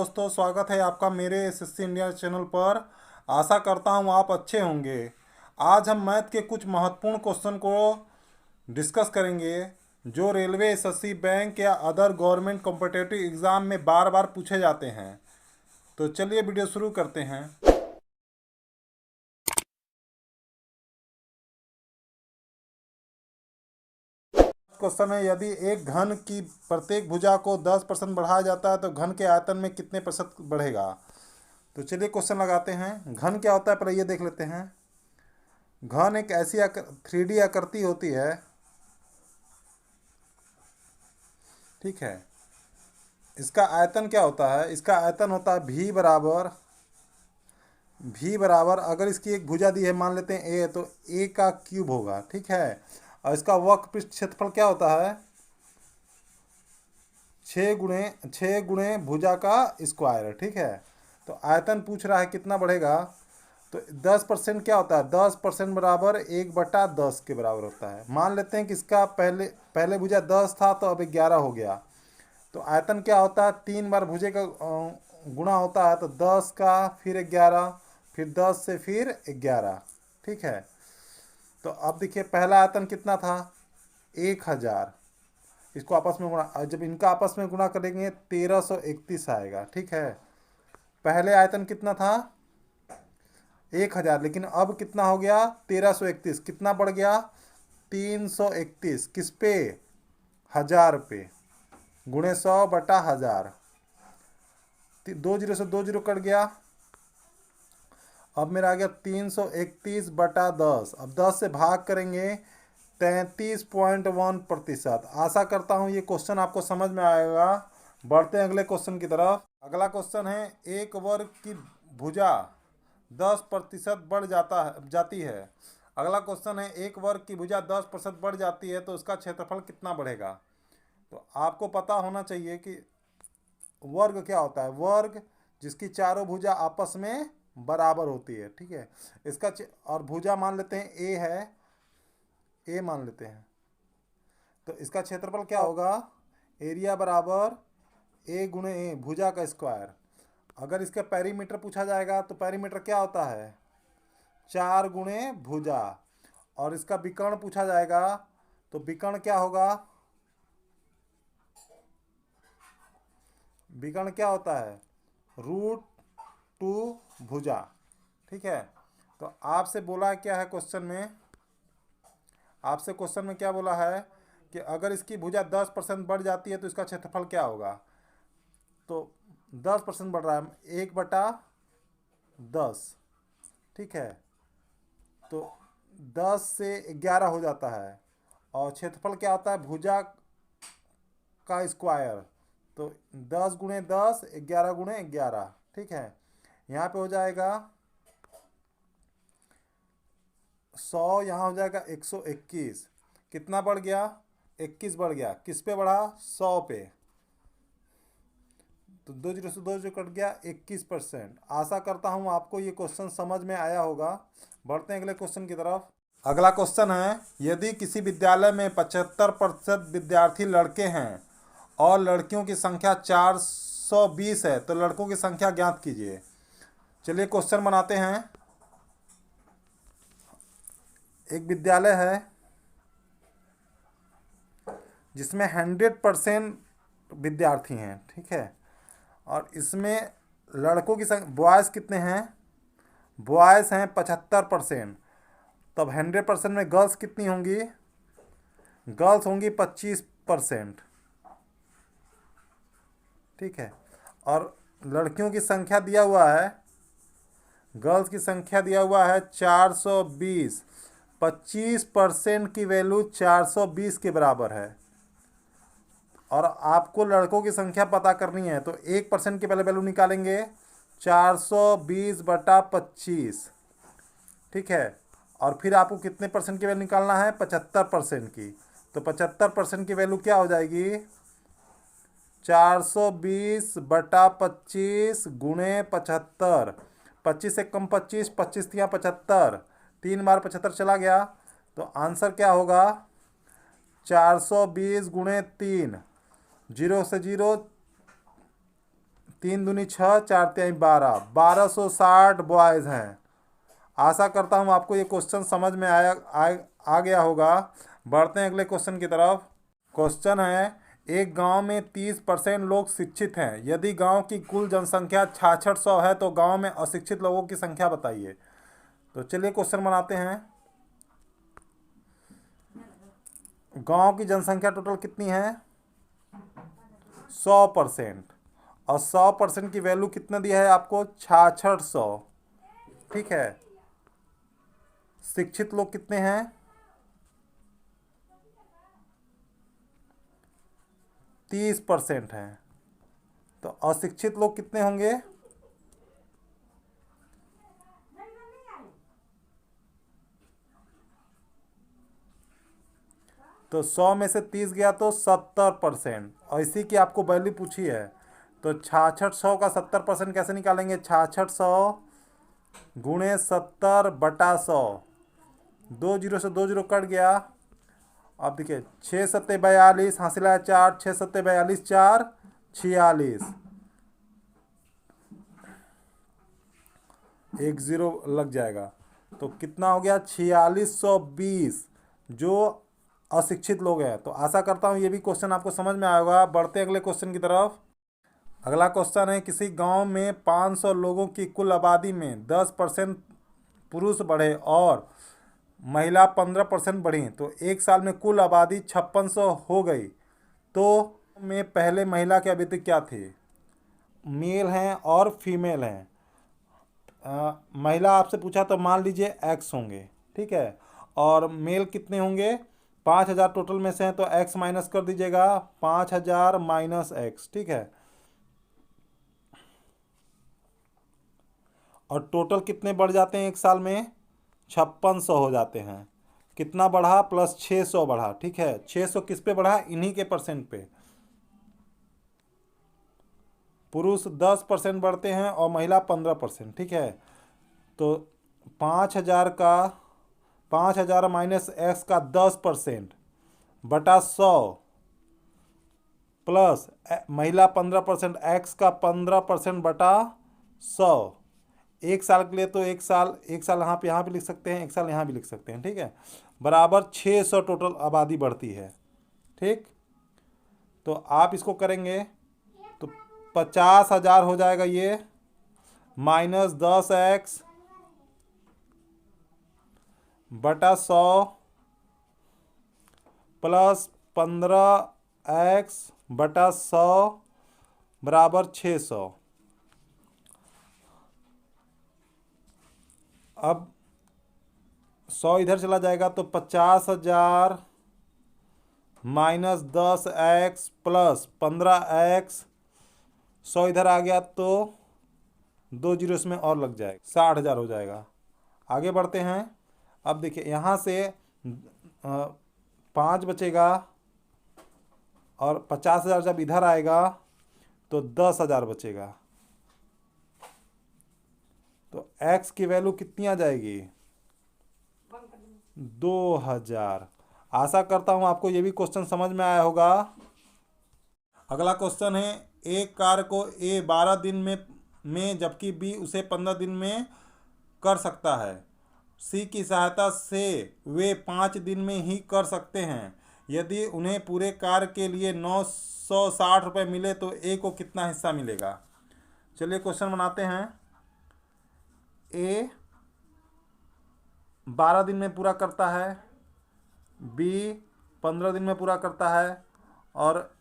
दोस्तों, स्वागत है आपका मेरे एसएससी इंडिया चैनल पर। आशा करता हूँ आप अच्छे होंगे। आज हम मैथ के कुछ महत्वपूर्ण क्वेश्चन को डिस्कस करेंगे जो रेलवे, एसएससी, बैंक या अदर गवर्नमेंट कॉम्पिटिटिव एग्ज़ाम में बार बार पूछे जाते हैं। तो चलिए वीडियो शुरू करते हैं। क्वेश्चन है, यदि एक घन की प्रत्येक भुजा को 10% बढ़ाया जाता है तो घन के आयतन में कितने प्रतिशत बढ़ेगा। तो चलिए क्वेश्चन लगाते हैं। घन क्या होता है पहले ये देख लेते हैं। घन एक ऐसी 3D आकृति होती है, ठीक है। इसका आयतन क्या होता है, इसका आयतन होता है v बराबर अगर इसकी एक भुजा दी है, मान लेते हैं a, तो a का क्यूब होगा, ठीक है। और इसका वक्र पृष्ठ क्षेत्रफल क्या होता है, 6 गुणे भुजा का स्क्वायर, ठीक है। तो आयतन पूछ रहा है कितना बढ़ेगा, तो 10% क्या होता है, 10% बराबर 1/10 के बराबर होता है। मान लेते हैं कि इसका पहले भुजा 10 था तो अब 11 हो गया। तो आयतन क्या होता है, 3 बार भुजे का गुणा होता है, तो 10 का फिर 11, फिर 10 से फिर 11, ठीक है। तो अब देखिए पहला आयतन कितना था, 1000। इसको आपस में गुणा, जब इनका आपस में गुणा करेंगे 1331 आएगा, ठीक है। पहले आयतन कितना था, 1000, लेकिन अब कितना हो गया, 1331। कितना बढ़ गया, 331। किस पे, 1000 पे, गुणे 100/1000। 2 जीरो से 2 जीरो कट गया। अब मेरा आ गया 331/10। अब 10 से भाग करेंगे, 33.1%। आशा करता हूँ ये क्वेश्चन आपको समझ में आएगा। बढ़ते हैं अगले क्वेश्चन की तरफ। अगला क्वेश्चन है, एक वर्ग की भुजा 10% बढ़ जाती है। अगला क्वेश्चन है, एक वर्ग की भुजा 10% बढ़ जाती है तो उसका क्षेत्रफल कितना बढ़ेगा। तो आपको पता होना चाहिए कि वर्ग क्या होता है। वर्ग जिसकी चारों भुजा आपस में बराबर होती है, ठीक है। इसका और भुजा मान लेते हैं ए है, ए मान लेते हैं, तो इसका क्षेत्रफल क्या होगा, एरिया बराबर ए गुणे ए, भुजा का स्क्वायर। अगर इसका पेरीमीटर पूछा जाएगा तो पेरीमीटर क्या होता है, 4 गुणे भुजा। और इसका विकर्ण पूछा जाएगा तो विकर्ण क्या होगा, विकर्ण क्या होता है, √2 भुजा, ठीक है। तो आपसे बोला क्या है क्वेश्चन में, आपसे क्वेश्चन में क्या बोला है कि अगर इसकी भुजा 10% बढ़ जाती है तो इसका क्षेत्रफल क्या होगा। तो 10% बढ़ रहा है, 1/10, ठीक है। तो 10 से 11 हो जाता है। और क्षेत्रफल क्या होता है, भुजा का स्क्वायर। तो 10 गुणे 10, 11 गुणे 11, ठीक है। यहाँ पे हो जाएगा 100, यहाँ हो जाएगा 121। कितना बढ़ गया, 21 बढ़ गया। किस पे बढ़ा, 100 पे। तो 2 जीरो से 2 जीरो कट गया, 21%। आशा करता हूँ आपको ये क्वेश्चन समझ में आया होगा। बढ़ते हैं अगले क्वेश्चन की तरफ। अगला क्वेश्चन है, यदि किसी विद्यालय में 75% विद्यार्थी लड़के हैं और लड़कियों की संख्या 420 है तो लड़कों की संख्या ज्ञात कीजिए। चलिए क्वेश्चन बनाते हैं। एक विद्यालय है जिसमें 100% विद्यार्थी हैं, ठीक है। और इसमें लड़कों की संख्या, बॉयज़ कितने हैं, बॉयज़ हैं 75%। तब 100% में गर्ल्स कितनी होंगी, गर्ल्स होंगी 25%, ठीक है। और लड़कियों की संख्या दिया हुआ है, गर्ल्स की संख्या दिया हुआ है 420। 25% की वैल्यू 420 के बराबर है। और आपको लड़कों की संख्या पता करनी है तो 1% की पहले वैल्यू निकालेंगे, 420/25, ठीक है। और फिर आपको कितने परसेंट की वैल्यू निकालना है, 75% की। तो 75% की वैल्यू क्या हो जाएगी, 420/25 गुणे 75। 25 से कम 25, 25 या 75, 3 बार 75 चला गया। तो आंसर क्या होगा, 420 गुणे 3, 0 से 0, 3 दूनी 6, 4 तिहाई 12, 1260 बॉयज़ हैं। आशा करता हूँ आपको ये क्वेश्चन समझ में आ गया होगा। बढ़ते हैं अगले क्वेश्चन की तरफ। क्वेश्चन है, एक गांव में 30% लोग शिक्षित हैं। यदि गांव की कुल जनसंख्या 6600 है तो गांव में अशिक्षित लोगों की संख्या बताइए। तो चलिए क्वेश्चन बनाते हैं। गांव की जनसंख्या टोटल कितनी है? 100%। और 100% की वैल्यू कितना दिया है आपको? 6600। ठीक है। शिक्षित लोग कितने हैं? 30% हैं। तो अशिक्षित लोग कितने होंगे? तो 100 में से 30 गया तो 70%। और इसी की आपको वैल्यू पूछी है। तो 6600 का 70% कैसे निकालेंगे? 6600 गुणे 70/100। 2 जीरो से 2 जीरो कट गया। अब देखिए 6 सत्ते 42, हासिल आया 4, 6 सत्ते 42, 4 46, 1 जीरो लग जाएगा। तो कितना हो गया? 4620 जो अशिक्षित लोग हैं। तो आशा करता हूँ ये भी क्वेश्चन आपको समझ में आएगा। बढ़ते हैं अगले क्वेश्चन की तरफ। अगला क्वेश्चन है, किसी गांव में 500 लोगों की कुल आबादी में 10% पुरुष बढ़े और महिला 15% बढ़ी तो एक साल में कुल आबादी 5600 हो गई। तो में पहले महिला की आबादी क्या थी? मेल हैं और फीमेल हैं। महिला आपसे पूछा तो मान लीजिए एक्स होंगे। ठीक है। और मेल कितने होंगे? 5000 टोटल में से हैं तो एक्स माइनस कर दीजिएगा। 5000 माइनस एक्स। ठीक है। और टोटल कितने बढ़ जाते हैं एक साल में? 5600 हो जाते हैं। कितना बढ़ा? प्लस 600 बढ़ा। ठीक है। 600 किस पे बढ़ा? इन्हीं के परसेंट पे। पुरुष 10% बढ़ते हैं और महिला 15%। ठीक है। तो 5000 माइनस एक्स का 10% बटा 100 प्लस महिला 15%, एक्स का 15% बटा 100। एक साल के लिए तो एक साल यहाँ पे लिख सकते हैं, एक साल यहाँ भी लिख सकते हैं। ठीक है। बराबर 600 टोटल आबादी बढ़ती है। ठीक। तो आप इसको करेंगे तो 50,000 हो जाएगा ये, माइनस 10x बटा 100 प्लस 15x बटा 100 बराबर 600। अब 100 इधर चला जाएगा तो 50,000 माइनस 10x प्लस 15x, 100 इधर आ गया तो 2 जीरो इसमें और लग जाएगा, 60,000 हो जाएगा। आगे बढ़ते हैं। अब देखिए यहाँ से 5 बचेगा और 50,000 जब इधर आएगा तो 10,000 बचेगा। तो x की वैल्यू कितनी आ जाएगी? 2000। आशा करता हूँ आपको ये भी क्वेश्चन समझ में आया होगा। अगला क्वेश्चन है, एक कार्य को ए 12 दिन में जबकि बी उसे 15 दिन में कर सकता है। सी की सहायता से वे 5 दिन में ही कर सकते हैं। यदि उन्हें पूरे कार्य के लिए 960 रुपये मिले तो ए को कितना हिस्सा मिलेगा? चलिए क्वेश्चन बनाते हैं। ए 12 दिन में पूरा करता है, बी 15 दिन में पूरा करता है और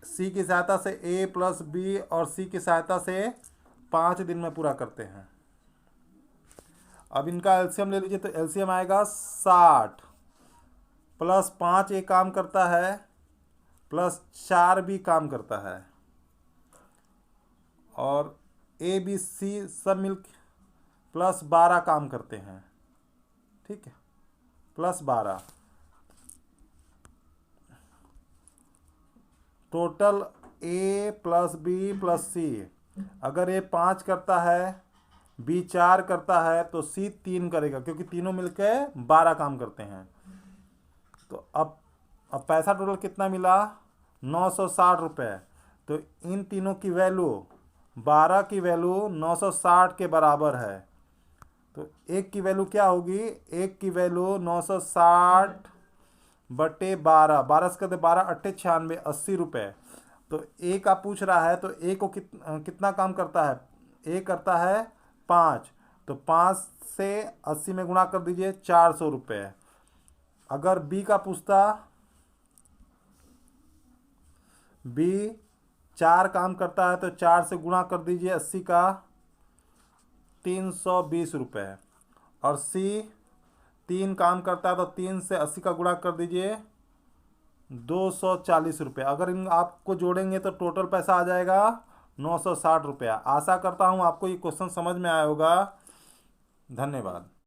सी की सहायता से ए प्लस बी और सी की सहायता से 5 दिन में पूरा करते हैं। अब इनका एलसीएम ले लीजिए तो एलसीएम आएगा 60 प्लस 5 ए काम करता है प्लस 4 बी काम करता है और ए बी सी सब मिल प्लस 12 काम करते हैं। ठीक है। Plus 12 total A plus B plus सी। अगर ए 5 करता है, बी 4 करता है तो सी 3 करेगा क्योंकि तीनों मिलकर 12 काम करते हैं। तो अब पैसा टोटल कितना मिला? 960 रुपये। तो इन तीनों की वैल्यू 12 की वैल्यू 960 के बराबर है, तो 1 की वैल्यू क्या होगी? 1 की वैल्यू 960 बटे 12, 12 से करते 12 अट्ठे 96, 80 रुपये। तो ए का पूछ रहा है, तो ए को कितना काम करता है? ए करता है 5, तो 5 से 80 में गुणा कर दीजिए, 400 रुपये। अगर बी का पूछता, बी 4 काम करता है, तो 4 से गुणा कर दीजिए 80 का, 320 रुपये। और सी 3 काम करता है, तो 3 से 80 का गुणा कर दीजिए, 240 रुपये। अगर इन आपको जोड़ेंगे तो टोटल पैसा आ जाएगा 960 रुपया। आशा करता हूँ आपको ये क्वेश्चन समझ में आया होगा। धन्यवाद।